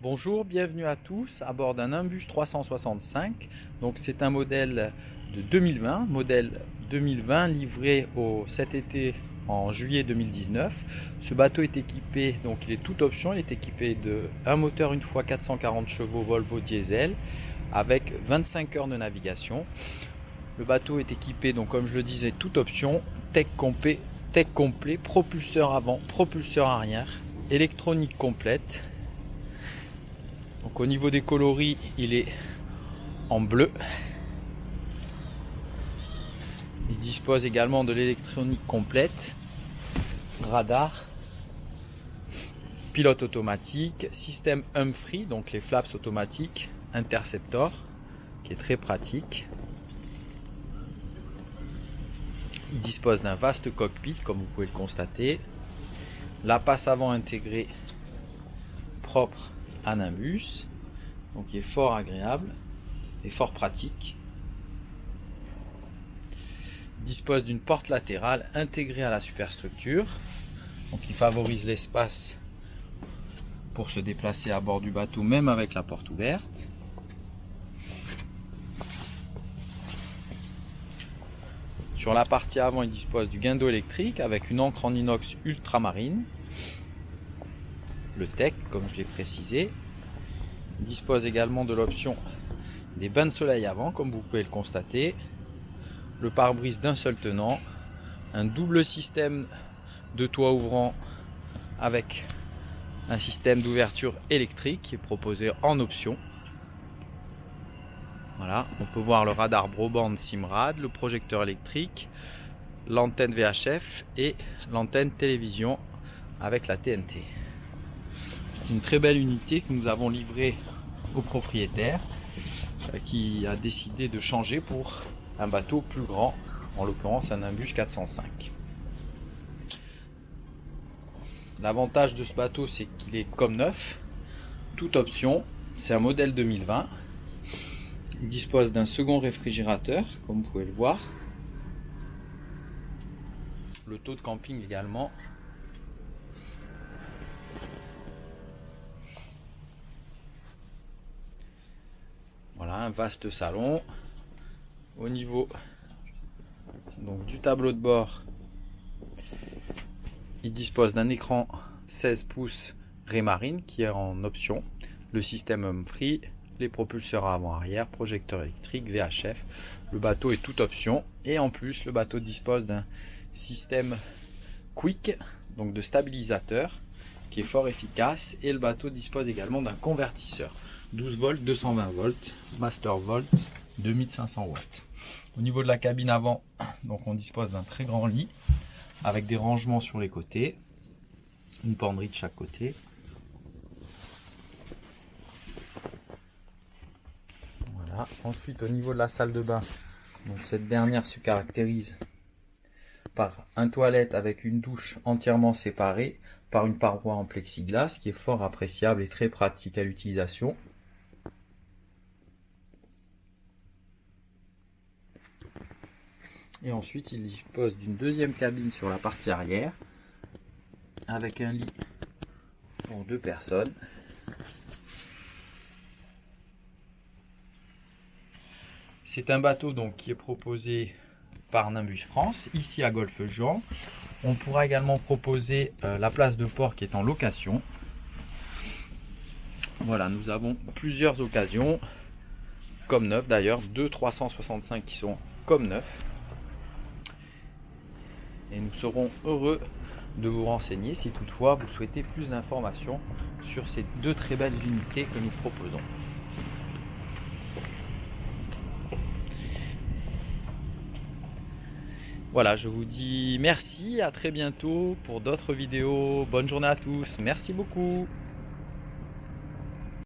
Bonjour, bienvenue à tous à bord d'un Nimbus 365. Donc c'est un modèle de 2020, livré cet été en juillet 2019. Ce bateau est équipé, donc il est toute option, il est équipé d'un moteur 1x440 chevaux Volvo diesel avec 25 heures de navigation. Le bateau est équipé, donc comme je le disais, toute option, tech complet, propulseur avant, propulseur arrière, électronique complète. Donc au niveau des coloris, il est en bleu. Il dispose également de l'électronique complète, radar, pilote automatique, système Humphrey, donc les flaps automatiques, interceptor, qui est très pratique. Il dispose d'un vaste cockpit, comme vous pouvez le constater. La passe avant intégrée propre à Nimbus, donc il est fort agréable et fort pratique. Il dispose d'une porte latérale intégrée à la superstructure, donc il favorise l'espace pour se déplacer à bord du bateau même avec la porte ouverte. Sur la partie avant, il dispose du guindeau électrique avec une ancre en inox ultramarine, le tech comme je l'ai précisé. Il dispose également de l'option des bains de soleil avant, comme vous pouvez le constater, le pare-brise d'un seul tenant, un double système de toit ouvrant avec un système d'ouverture électrique qui est proposé en option. Voilà, on peut voir le radar Broband Simrad, le projecteur électrique, l'antenne VHF et l'antenne télévision avec la TNT. C'est une très belle unité que nous avons livrée au propriétaire qui a décidé de changer pour un bateau plus grand, en l'occurrence un Nimbus 405. L'avantage de ce bateau, c'est qu'il est comme neuf, toute option. C'est un modèle 2020. Il dispose d'un second réfrigérateur, comme vous pouvez le voir. Le taux de camping également. Voilà, un vaste salon. Au niveau donc, du tableau de bord, il dispose d'un écran 16 pouces Raymarine qui est en option, le système Humphrey, les propulseurs avant-arrière, projecteur électrique, VHF. Le bateau est toute option et en plus le bateau dispose d'un système Quick, donc de stabilisateur, qui est fort efficace, et le bateau dispose également d'un convertisseur 12 volts, 220 volts, master volt, 2500 watts. Au niveau de la cabine avant, donc on dispose d'un très grand lit avec des rangements sur les côtés, une penderie de chaque côté. Voilà. Ensuite, au niveau de la salle de bain, donc cette dernière se caractérise par un toilette avec une douche entièrement séparée par une paroi en plexiglas qui est fort appréciable et très pratique à l'utilisation. Et ensuite, il dispose d'une deuxième cabine sur la partie arrière avec un lit pour 2 personnes. C'est un bateau donc qui est proposé par Nimbus France, ici à Golfe-Juan. On pourra également proposer la place de port qui est en location. Voilà, nous avons plusieurs occasions, comme neuf d'ailleurs, 2 365 qui sont comme neufs. Et nous serons heureux de vous renseigner si toutefois vous souhaitez plus d'informations sur ces 2 très belles unités que nous proposons. Voilà, je vous dis merci, à très bientôt pour d'autres vidéos. Bonne journée à tous, merci beaucoup.